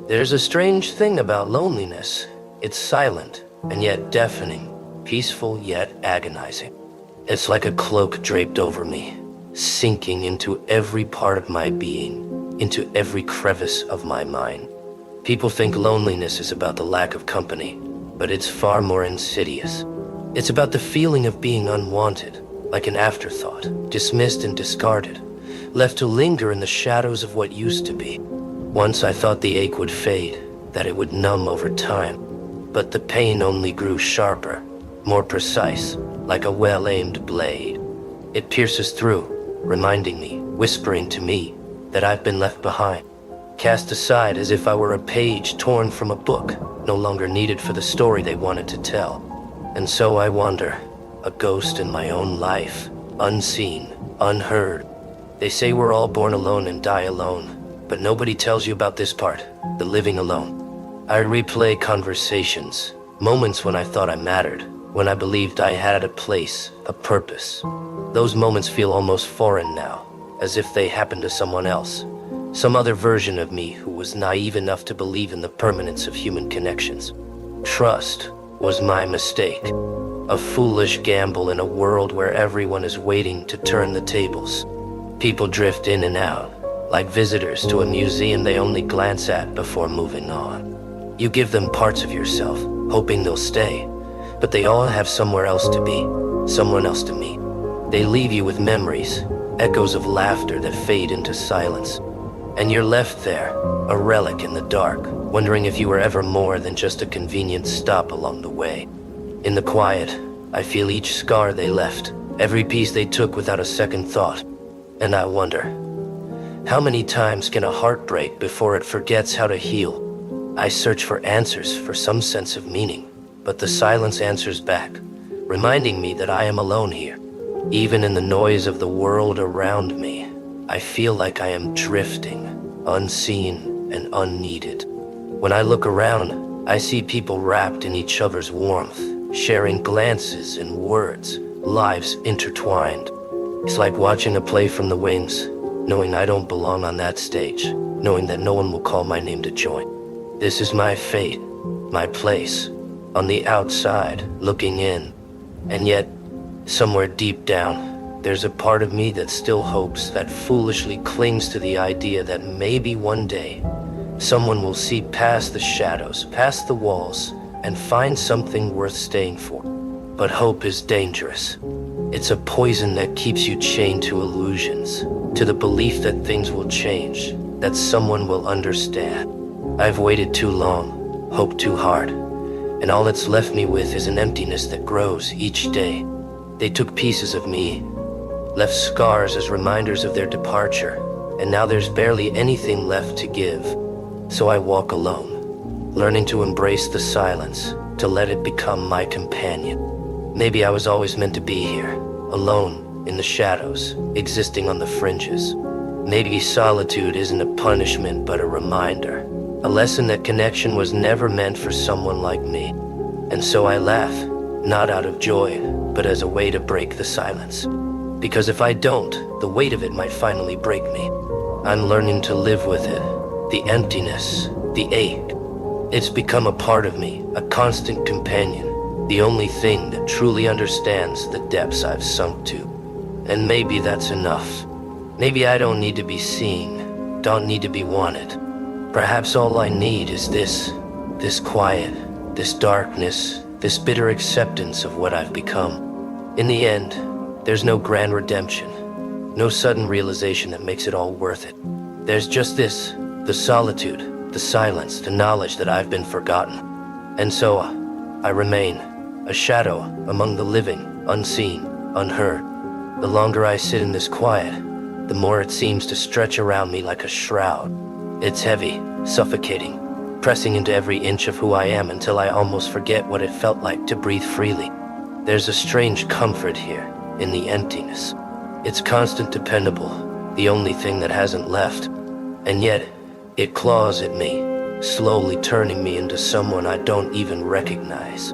There's a strange thing about loneliness. It's silent, and yet deafening, peaceful yet agonizing. It's like a cloak draped over me, sinking into every part of my being, into every crevice of my mind. People think loneliness is about the lack of company, but it's far more insidious. It's about the feeling of being unwanted, like an afterthought, dismissed and discarded, left to linger in the shadows of what used to be. Once I thought the ache would fade, that it would numb over time, but the pain only grew sharper, more precise, like a well-aimed blade. It pierces through, reminding me, whispering to me, that I've been left behind, cast aside as if I were a page torn from a book, no longer needed for the story they wanted to tell. And so I wander, a ghost in my own life, unseen, unheard. They say we're all born alone and die alone, but nobody tells you about this part, the living alone. I replay conversations, moments when I thought I mattered, when I believed I had a place, a purpose. Those moments feel almost foreign now, as if they happened to someone else, some other version of me who was naive enough to believe in the permanence of human connections. Trust was my mistake, a foolish gamble in a world where everyone is waiting to turn the tables. People drift in and out, like visitors to a museum they only glance at before moving on. You give them parts of yourself, hoping they'll stay, but they all have somewhere else to be, someone else to meet. They leave you with memories, echoes of laughter that fade into silence. And you're left there, a relic in the dark, wondering if you were ever more than just a convenient stop along the way. In the quiet, I feel each scar they left, every piece they took without a second thought. And I wonder, how many times can a heart break before it forgets how to heal? I search for answers, for some sense of meaning, but the silence answers back, reminding me that I am alone here. Even in the noise of the world around me, I feel like I am drifting, unseen and unneeded. When I look around, I see people wrapped in each other's warmth, sharing glances and words, lives intertwined. It's like watching a play from the wings, knowing I don't belong on that stage, knowing that no one will call my name to join. This is my fate, my place, on the outside, looking in. And yet, somewhere deep down, there's a part of me that still hopes, that foolishly clings to the idea that maybe one day, someone will see past the shadows, past the walls, and find something worth staying for. But hope is dangerous. It's a poison that keeps you chained to illusions, to the belief that things will change, that someone will understand. I've waited too long, hoped too hard, and all it's left me with is an emptiness that grows each day. They took pieces of me, left scars as reminders of their departure, and now there's barely anything left to give. So I walk alone, learning to embrace the silence, to let it become my companion. Maybe I was always meant to be here, alone, in the shadows, existing on the fringes. Maybe solitude isn't a punishment but a reminder, a lesson that connection was never meant for someone like me. And so I laugh, not out of joy, but as a way to break the silence. Because if I don't, the weight of it might finally break me. I'm learning to live with it, the emptiness, the ache. It's become a part of me, a constant companion, the only thing that truly understands the depths I've sunk to. And maybe that's enough. Maybe I don't need to be seen, don't need to be wanted. Perhaps all I need is this quiet, this darkness, this bitter acceptance of what I've become. In the end, there's no grand redemption, no sudden realization that makes it all worth it. There's just this, the solitude, the silence, the knowledge that I've been forgotten. And so, I remain, a shadow among the living, unseen, unheard. The longer I sit in this quiet, the more it seems to stretch around me like a shroud. It's heavy, suffocating, pressing into every inch of who I am until I almost forget what it felt like to breathe freely. There's a strange comfort here, in the emptiness. It's constant, dependable, the only thing that hasn't left. And yet, it claws at me, slowly turning me into someone I don't even recognize.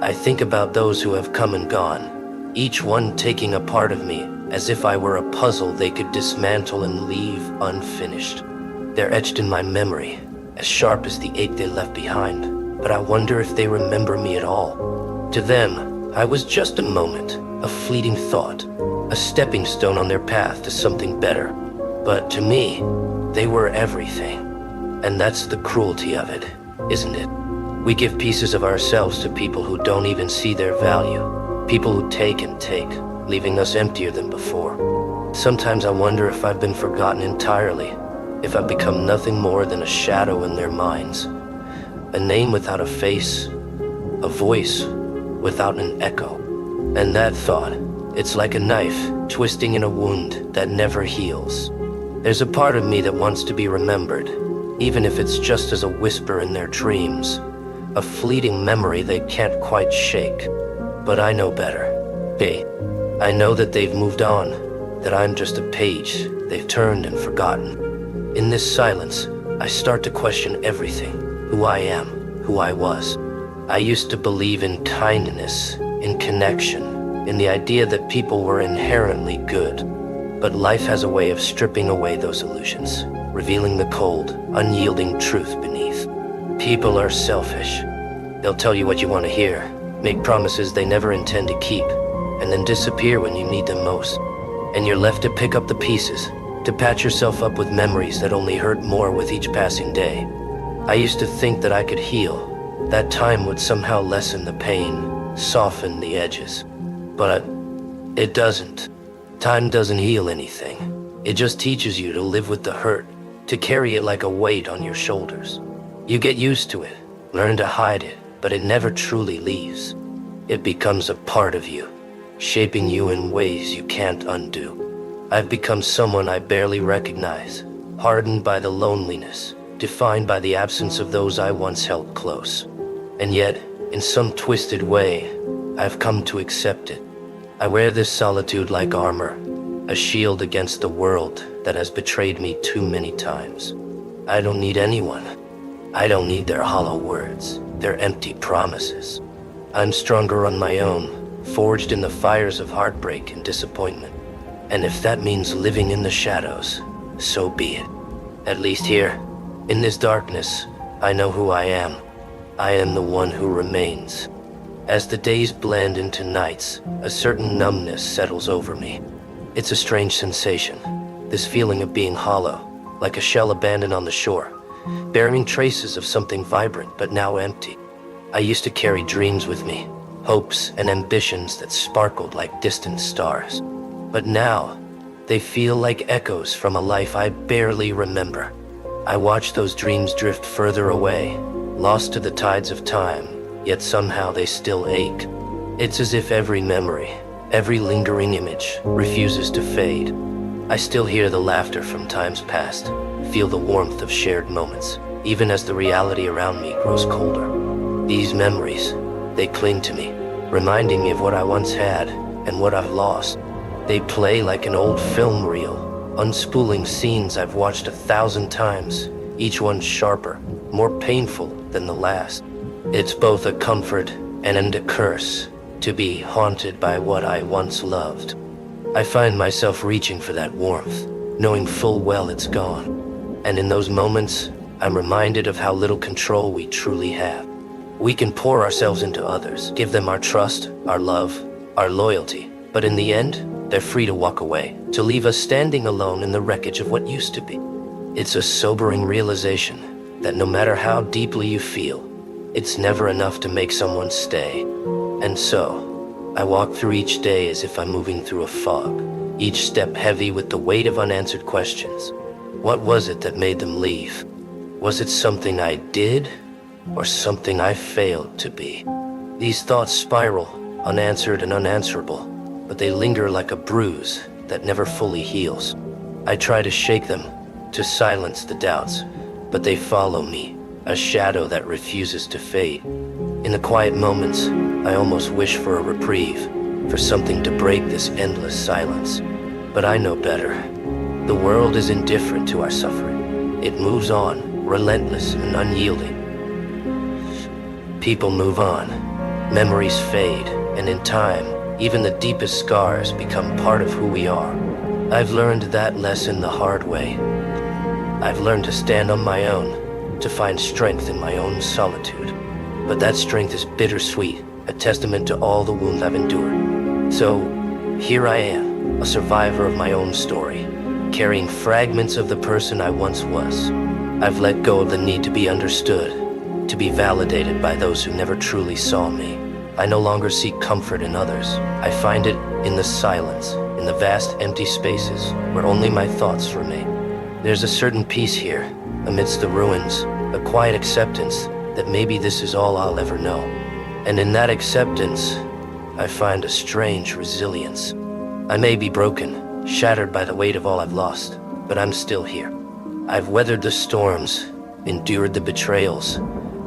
I think about those who have come and gone, each one taking a part of me, as if I were a puzzle they could dismantle and leave unfinished. They're etched in my memory, as sharp as the ache they left behind, but I wonder if they remember me at all. To them, I was just a moment, a fleeting thought, a stepping stone on their path to something better. But to me, they were everything. And that's the cruelty of it, isn't it? We give pieces of ourselves to people who don't even see their value, people who take and take, leaving us emptier than before. Sometimes I wonder if I've been forgotten entirely, if I've become nothing more than a shadow in their minds, a name without a face, a voice without an echo. And that thought, it's like a knife twisting in a wound that never heals. There's a part of me that wants to be remembered, even if it's just as a whisper in their dreams, a fleeting memory they can't quite shake. But I know better. Hey, I know that they've moved on, that I'm just a page they've turned and forgotten. In this silence, I start to question everything, who I am, who I was. I used to believe in kindness, in connection, in the idea that people were inherently good. But life has a way of stripping away those illusions, revealing the cold, unyielding truth beneath. People are selfish. They'll tell you what you want to hear, make promises they never intend to keep, and then disappear when you need them most. And you're left to pick up the pieces, to patch yourself up with memories that only hurt more with each passing day. I used to think that I could heal, that time would somehow lessen the pain, soften the edges. But it doesn't. Time doesn't heal anything. It just teaches you to live with the hurt, to carry it like a weight on your shoulders. You get used to it, learn to hide it, but it never truly leaves. It becomes a part of you, shaping you in ways you can't undo. I've become someone I barely recognize, hardened by the loneliness, defined by the absence of those I once held close. And yet, in some twisted way, I've come to accept it. I wear this solitude like armor, a shield against the world that has betrayed me too many times. I don't need anyone. I don't need their hollow words, their empty promises. I'm stronger on my own, forged in the fires of heartbreak and disappointment. And if that means living in the shadows, so be it. At least here, in this darkness, I know who I am. I am the one who remains. As the days blend into nights, a certain numbness settles over me. It's a strange sensation, this feeling of being hollow, like a shell abandoned on the shore, bearing traces of something vibrant but now empty. I used to carry dreams with me, hopes and ambitions that sparkled like distant stars. But now, they feel like echoes from a life I barely remember. I watch those dreams drift further away, lost to the tides of time, yet somehow they still ache. It's as if every memory, every lingering image, refuses to fade. I still hear the laughter from times past, feel the warmth of shared moments, even as the reality around me grows colder. These memories, they cling to me, reminding me of what I once had and what I've lost. They play like an old film reel, unspooling scenes I've watched 1,000 times, each one sharper, more painful than the last. It's both a comfort and a curse to be haunted by what I once loved. I find myself reaching for that warmth, knowing full well it's gone. And in those moments, I'm reminded of how little control we truly have. We can pour ourselves into others, give them our trust, our love, our loyalty, but in the end, they're free to walk away, to leave us standing alone in the wreckage of what used to be. It's a sobering realization that no matter how deeply you feel, it's never enough to make someone stay. And so, I walk through each day as if I'm moving through a fog, each step heavy with the weight of unanswered questions. What was it that made them leave? Was it something I did, or something I failed to be? These thoughts spiral, unanswered and unanswerable, but they linger like a bruise that never fully heals. I try to shake them, to silence the doubts, but they follow me, a shadow that refuses to fade. In the quiet moments, I almost wish for a reprieve, for something to break this endless silence. But I know better. The world is indifferent to our suffering. It moves on, relentless and unyielding. People move on, memories fade, and in time, Even the deepest scars become part of who we are. I've learned that lesson the hard way. I've learned to stand on my own, to find strength in my own solitude. But that strength is bittersweet, a testament to all the wounds I've endured. So, here I am, a survivor of my own story, carrying fragments of the person I once was. I've let go of the need to be understood, to be validated by those who never truly saw me. I no longer seek comfort in others. I find it in the silence, in the vast empty spaces where only my thoughts remain. There's a certain peace here, amidst the ruins, a quiet acceptance that maybe this is all I'll ever know. And in that acceptance, I find a strange resilience. I may be broken, shattered by the weight of all I've lost, but I'm still here. I've weathered the storms, endured the betrayals,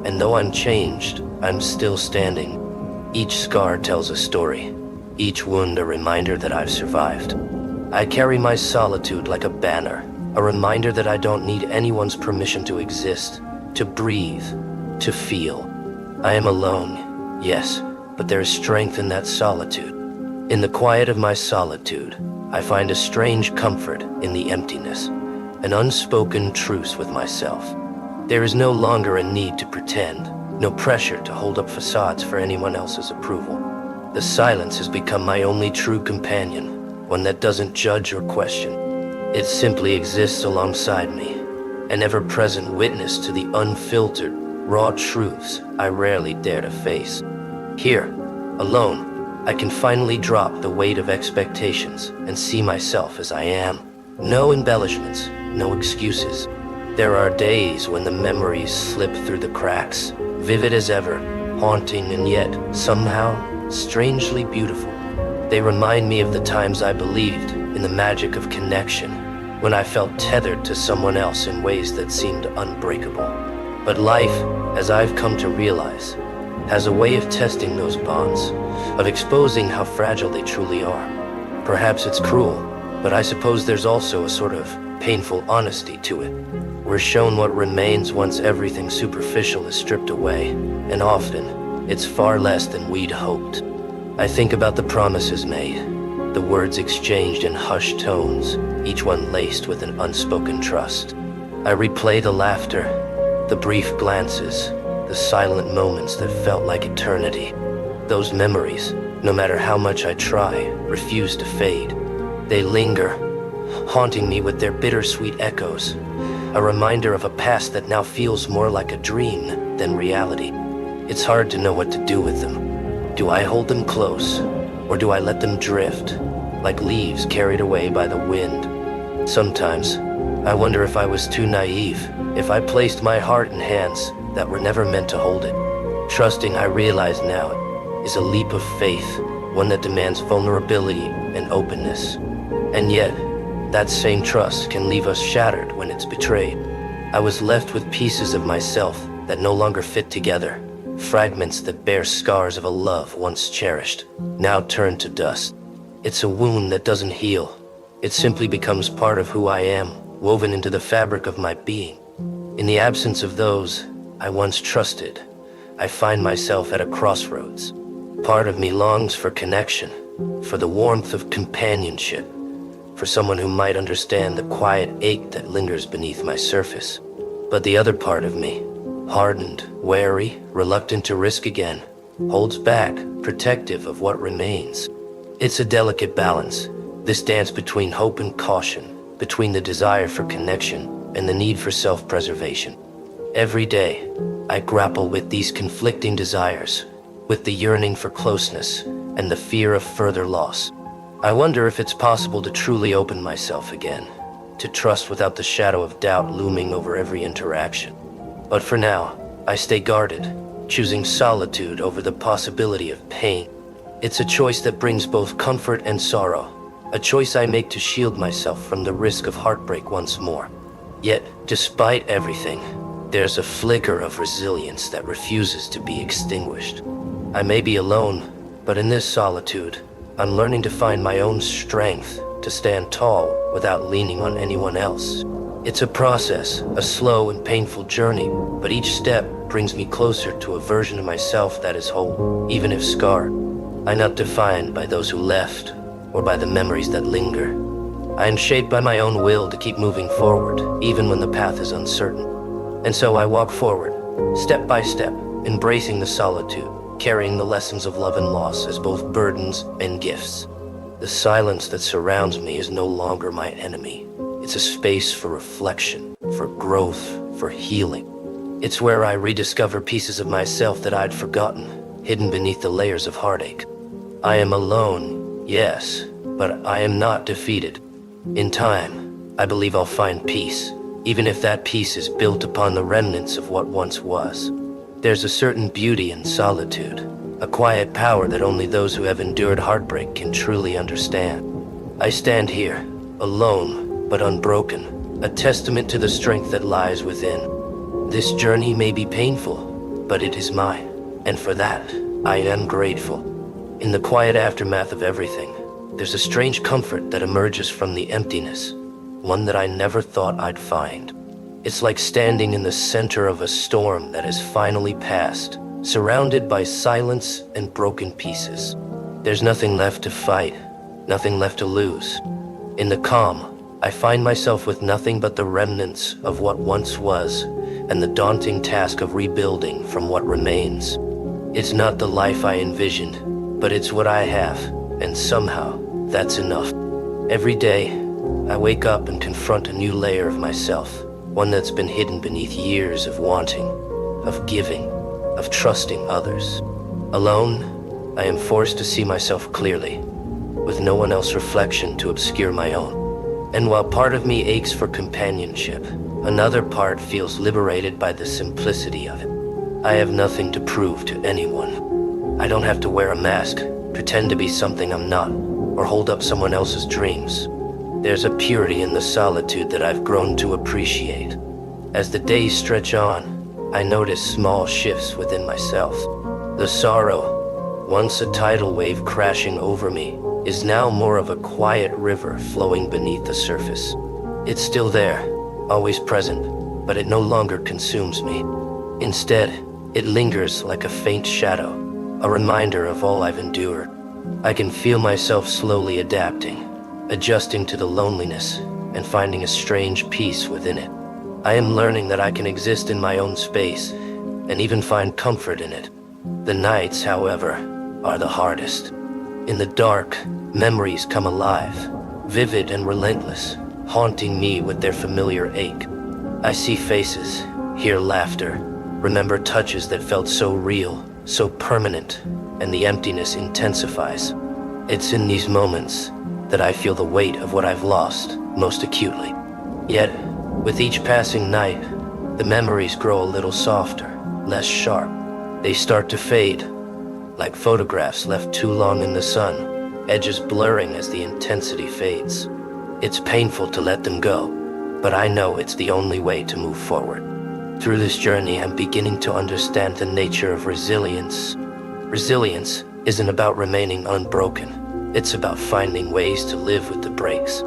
and though I'm changed, I'm still standing. Each scar tells a story, each wound a reminder that I've survived. I carry my solitude like a banner, a reminder that I don't need anyone's permission to exist, to breathe, to feel. I am alone, yes, but there is strength in that solitude. In the quiet of my solitude, I find a strange comfort in the emptiness, an unspoken truce with myself. There is no longer a need to pretend, no pressure to hold up facades for anyone else's approval. The silence has become my only true companion, one that doesn't judge or question. It simply exists alongside me, an ever-present witness to the unfiltered, raw truths I rarely dare to face. Here, alone, I can finally drop the weight of expectations and see myself as I am. No embellishments, no excuses. There are days when the memories slip through the cracks, vivid as ever, haunting and yet, somehow, strangely beautiful. They remind me of the times I believed in the magic of connection, when I felt tethered to someone else in ways that seemed unbreakable. But life, as I've come to realize, has a way of testing those bonds, of exposing how fragile they truly are. Perhaps it's cruel, but I suppose there's also a sort of painful honesty to it. We're shown what remains once everything superficial is stripped away, and often, it's far less than we'd hoped. I think about the promises made, the words exchanged in hushed tones, each one laced with an unspoken trust. I replay the laughter, the brief glances, the silent moments that felt like eternity. Those memories, no matter how much I try, refuse to fade. They linger, haunting me with their bittersweet echoes, a reminder of a past that now feels more like a dream than reality. It's hard to know what to do with them. Do I hold them close, or do I let them drift, like leaves carried away by the wind? Sometimes, I wonder if I was too naive, if I placed my heart in hands that were never meant to hold it. Trusting, I realize now, is a leap of faith, one that demands vulnerability and openness. And yet, that same trust can leave us shattered when it's betrayed. I was left with pieces of myself that no longer fit together, fragments that bear scars of a love once cherished, now turned to dust. It's a wound that doesn't heal. It simply becomes part of who I am, woven into the fabric of my being. In the absence of those I once trusted, I find myself at a crossroads. Part of me longs for connection, for the warmth of companionship, for someone who might understand the quiet ache that lingers beneath my surface. But the other part of me, hardened, wary, reluctant to risk again, holds back, protective of what remains. It's a delicate balance, this dance between hope and caution, between the desire for connection and the need for self-preservation. Every day, I grapple with these conflicting desires, with the yearning for closeness and the fear of further loss. I wonder if it's possible to truly open myself again, to trust without the shadow of doubt looming over every interaction. But for now, I stay guarded, choosing solitude over the possibility of pain. It's a choice that brings both comfort and sorrow, a choice I make to shield myself from the risk of heartbreak once more. Yet, despite everything, there's a flicker of resilience that refuses to be extinguished. I may be alone, but in this solitude, I'm learning to find my own strength, to stand tall without leaning on anyone else. It's a process, a slow and painful journey, but each step brings me closer to a version of myself that is whole, even if scarred. I'm not defined by those who left, or by the memories that linger. I am shaped by my own will to keep moving forward, even when the path is uncertain. And so I walk forward, step by step, embracing the solitude, carrying the lessons of love and loss as both burdens and gifts. The silence that surrounds me is no longer my enemy. It's a space for reflection, for growth, for healing. It's where I rediscover pieces of myself that I'd forgotten, hidden beneath the layers of heartache. I am alone, yes, but I am not defeated. In time, I believe I'll find peace, even if that peace is built upon the remnants of what once was. There's a certain beauty in solitude, a quiet power that only those who have endured heartbreak can truly understand. I stand here, alone but unbroken, a testament to the strength that lies within. This journey may be painful, but it is mine, and for that, I am grateful. In the quiet aftermath of everything, there's a strange comfort that emerges from the emptiness, one that I never thought I'd find. It's like standing in the center of a storm that has finally passed, surrounded by silence and broken pieces. There's nothing left to fight, nothing left to lose. In the calm, I find myself with nothing but the remnants of what once was, and the daunting task of rebuilding from what remains. It's not the life I envisioned, but it's what I have, and somehow, that's enough. Every day, I wake up and confront a new layer of myself, one that's been hidden beneath years of wanting, of giving, of trusting others. Alone, I am forced to see myself clearly, with no one else's reflection to obscure my own. And while part of me aches for companionship, another part feels liberated by the simplicity of it. I have nothing to prove to anyone. I don't have to wear a mask, pretend to be something I'm not, or hold up someone else's dreams. There's a purity in the solitude that I've grown to appreciate. As the days stretch on, I notice small shifts within myself. The sorrow, once a tidal wave crashing over me, is now more of a quiet river flowing beneath the surface. It's still there, always present, but it no longer consumes me. Instead, it lingers like a faint shadow, a reminder of all I've endured. I can feel myself slowly adapting, adjusting to the loneliness, and finding a strange peace within it. I am learning that I can exist in my own space, and even find comfort in it. The nights, however, are the hardest. In the dark, memories come alive, vivid and relentless, haunting me with their familiar ache. I see faces, hear laughter, remember touches that felt so real, so permanent, and the emptiness intensifies. It's in these moments that I feel the weight of what I've lost most acutely. Yet, with each passing night, the memories grow a little softer, less sharp. They start to fade, like photographs left too long in the sun, edges blurring as the intensity fades. It's painful to let them go, but I know it's the only way to move forward. Through this journey, I'm beginning to understand the nature of resilience. Resilience isn't about remaining unbroken. It's about finding ways to live with the breaks.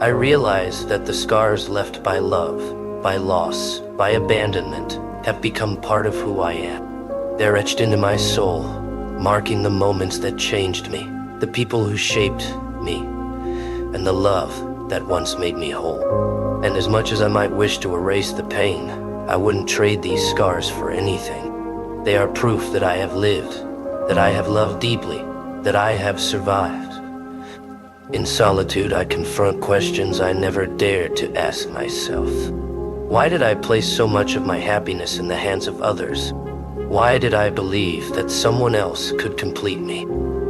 I realize that the scars left by love, by loss, by abandonment have become part of who I am. They're etched into my soul, marking the moments that changed me, the people who shaped me, and the love that once made me whole. And as much as I might wish to erase the pain, I wouldn't trade these scars for anything. They are proof that I have lived, that I have loved deeply, that I have survived. In solitude, I confront questions I never dared to ask myself. Why did I place so much of my happiness in the hands of others? Why did I believe that someone else could complete me?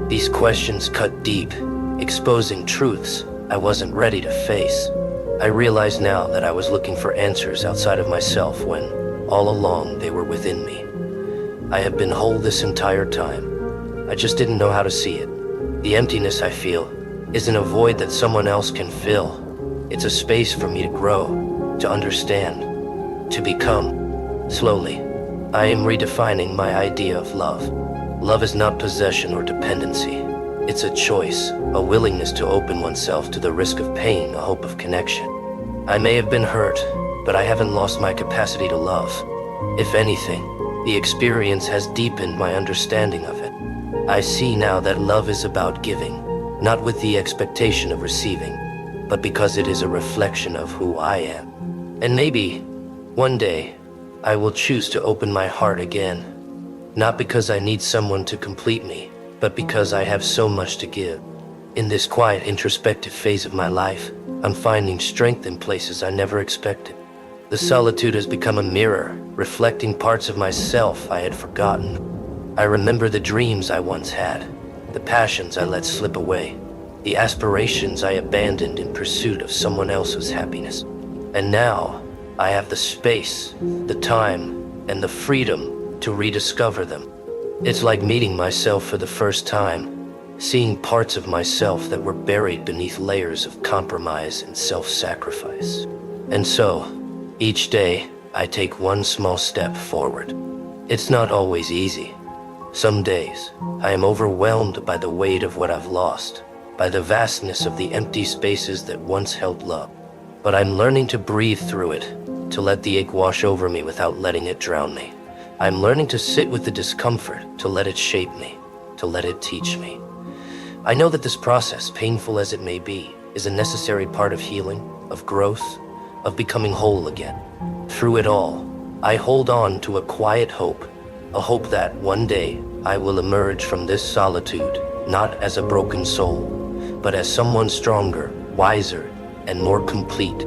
These questions cut deep, exposing truths I wasn't ready to face. I realize now that I was looking for answers outside of myself when, all along, they were within me. I have been whole this entire time. I just didn't know how to see it. The emptiness I feel isn't a void that someone else can fill. It's a space for me to grow, to understand, to become. Slowly, I am redefining my idea of love. Love is not possession or dependency. It's a choice, a willingness to open oneself to the risk of pain, a hope of connection. I may have been hurt, but I haven't lost my capacity to love. If anything, the experience has deepened my understanding of it. I see now that love is about giving, not with the expectation of receiving, but because it is a reflection of who I am. And maybe, one day, I will choose to open my heart again, not because I need someone to complete me, but because I have so much to give. In this quiet, introspective phase of my life, I'm finding strength in places I never expected. The solitude has become a mirror, reflecting parts of myself I had forgotten. I remember the dreams I once had, the passions I let slip away, the aspirations I abandoned in pursuit of someone else's happiness. And now, I have the space, the time, and the freedom to rediscover them. It's like meeting myself for the first time, seeing parts of myself that were buried beneath layers of compromise and self-sacrifice. And so, each day, I take one small step forward. It's not always easy. Some days, I am overwhelmed by the weight of what I've lost, by the vastness of the empty spaces that once held love. But I'm learning to breathe through it, to let the ache wash over me without letting it drown me. I'm learning to sit with the discomfort, to let it shape me, to let it teach me. I know that this process, painful as it may be, is a necessary part of healing, of growth, of becoming whole again. Through it all, I hold on to a quiet hope, a hope that one day I will emerge from this solitude, not as a broken soul, but as someone stronger, wiser, and more complete.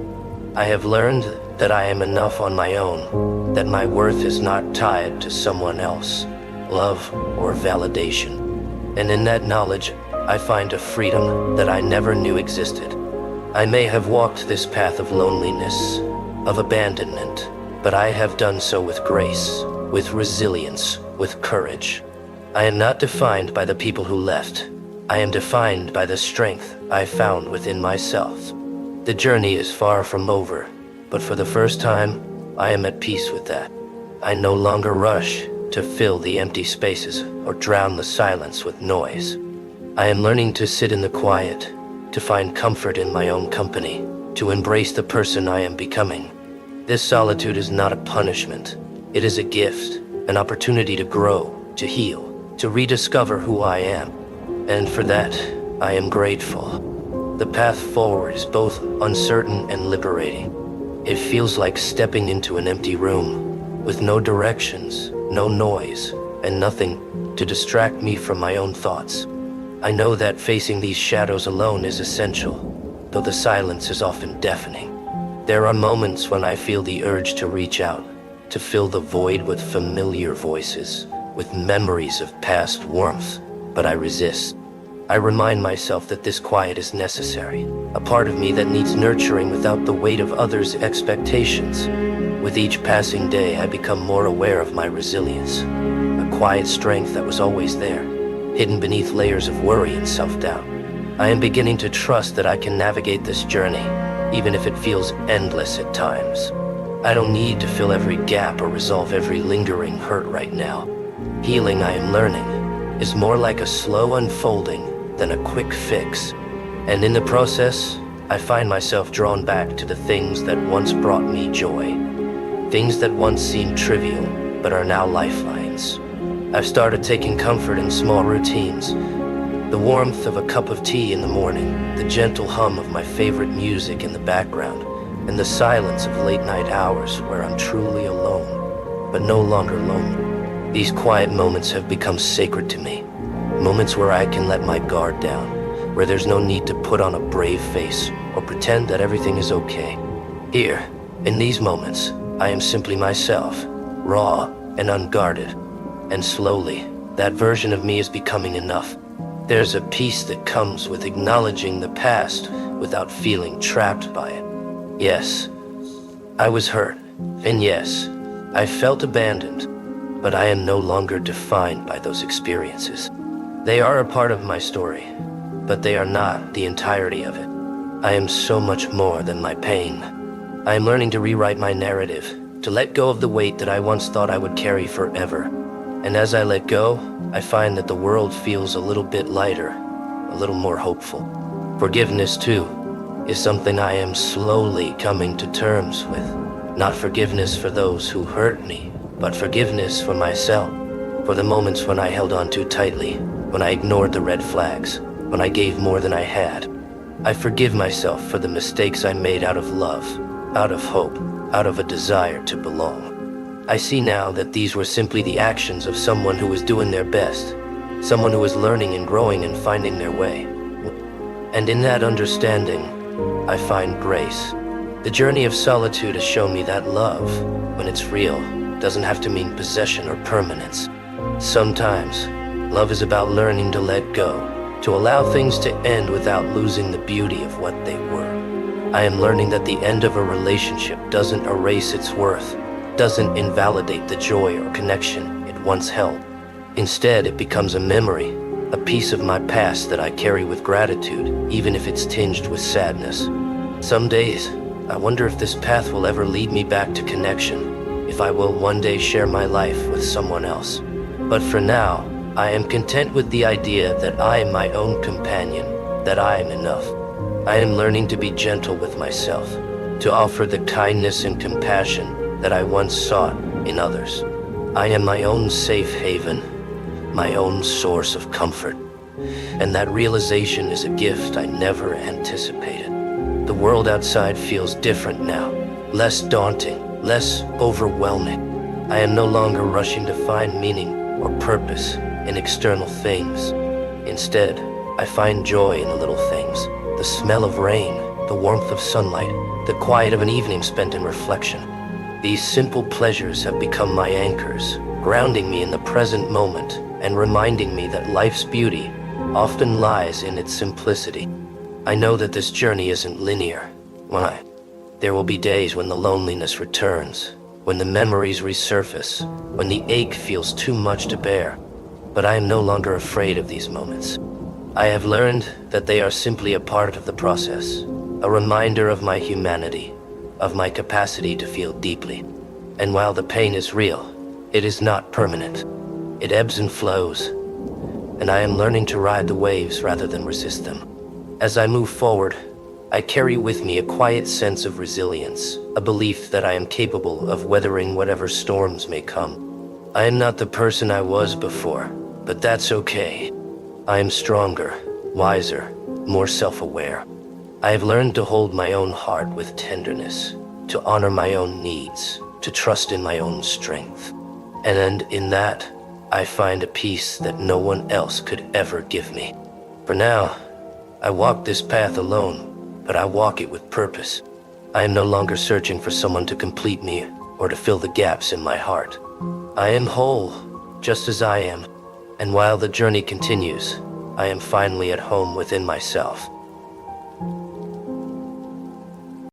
I have learned that I am enough on my own, that my worth is not tied to someone else, love, or validation. And in that knowledge, I find a freedom that I never knew existed. I may have walked this path of loneliness, of abandonment, but I have done so with grace, with resilience, with courage. I am not defined by the people who left. I am defined by the strength I found within myself. The journey is far from over, but for the first time, I am at peace with that. I no longer rush to fill the empty spaces or drown the silence with noise. I am learning to sit in the quiet, to find comfort in my own company, to embrace the person I am becoming. This solitude is not a punishment. It is a gift, an opportunity to grow, to heal, to rediscover who I am. And for that, I am grateful. The path forward is both uncertain and liberating. It feels like stepping into an empty room, with no directions, no noise, and nothing to distract me from my own thoughts. I know that facing these shadows alone is essential, though the silence is often deafening. There are moments when I feel the urge to reach out, to fill the void with familiar voices, with memories of past warmth, but I resist. I remind myself that this quiet is necessary, a part of me that needs nurturing without the weight of others' expectations. With each passing day, I become more aware of my resilience, a quiet strength that was always there, hidden beneath layers of worry and self-doubt. I am beginning to trust that I can navigate this journey, even if it feels endless at times. I don't need to fill every gap or resolve every lingering hurt right now. Healing, I am learning, is more like a slow unfolding than a quick fix. And in the process, I find myself drawn back to the things that once brought me joy. Things that once seemed trivial, but are now lifelines. I've started taking comfort in small routines. The warmth of a cup of tea in the morning, the gentle hum of my favorite music in the background, and the silence of late-night hours where I'm truly alone, but no longer lonely. These quiet moments have become sacred to me. Moments where I can let my guard down, where there's no need to put on a brave face or pretend that everything is okay. Here, in these moments, I am simply myself, raw and unguarded. And slowly, that version of me is becoming enough. There's a peace that comes with acknowledging the past without feeling trapped by it. Yes, I was hurt, and yes, I felt abandoned, but I am no longer defined by those experiences. They are a part of my story, but they are not the entirety of it. I am so much more than my pain. I am learning to rewrite my narrative, to let go of the weight that I once thought I would carry forever. And as I let go, I find that the world feels a little bit lighter, a little more hopeful. Forgiveness, too, is something I am slowly coming to terms with. Not forgiveness for those who hurt me, but forgiveness for myself, for the moments when I held on too tightly, when I ignored the red flags, when I gave more than I had. I forgive myself for the mistakes I made out of love, out of hope, out of a desire to belong. I see now that these were simply the actions of someone who was doing their best, someone who was learning and growing and finding their way. And in that understanding, I find grace. The journey of solitude has shown me that love, when it's real, doesn't have to mean possession or permanence. Sometimes, love is about learning to let go, to allow things to end without losing the beauty of what they were. I am learning that the end of a relationship doesn't erase its worth, doesn't invalidate the joy or connection it once held. Instead, it becomes a memory, a piece of my past that I carry with gratitude, even if it's tinged with sadness. Some days, I wonder if this path will ever lead me back to connection, if I will one day share my life with someone else. But for now, I am content with the idea that I am my own companion, that I am enough. I am learning to be gentle with myself, to offer the kindness and compassion that I once sought in others. I am my own safe haven, my own source of comfort, and that realization is a gift I never anticipated. The world outside feels different now, less daunting, less overwhelming. I am no longer rushing to find meaning or purpose in external things. Instead, I find joy in the little things, the smell of rain, the warmth of sunlight, the quiet of an evening spent in reflection. These simple pleasures have become my anchors, grounding me in the present moment and reminding me that life's beauty often lies in its simplicity. I know that this journey isn't linear. There will be days when the loneliness returns, when the memories resurface, when the ache feels too much to bear. But I am no longer afraid of these moments. I have learned that they are simply a part of the process, a reminder of my humanity, of my capacity to feel deeply. And while the pain is real, it is not permanent. It ebbs and flows, and I am learning to ride the waves rather than resist them. As I move forward, I carry with me a quiet sense of resilience, a belief that I am capable of weathering whatever storms may come. I am not the person I was before, but that's okay. I am stronger, wiser, more self-aware. I have learned to hold my own heart with tenderness, to honor my own needs, to trust in my own strength. And in that, I find a peace that no one else could ever give me. For now, I walk this path alone, but I walk it with purpose. I am no longer searching for someone to complete me or to fill the gaps in my heart. I am whole, just as I am, and while the journey continues, I am finally at home within myself.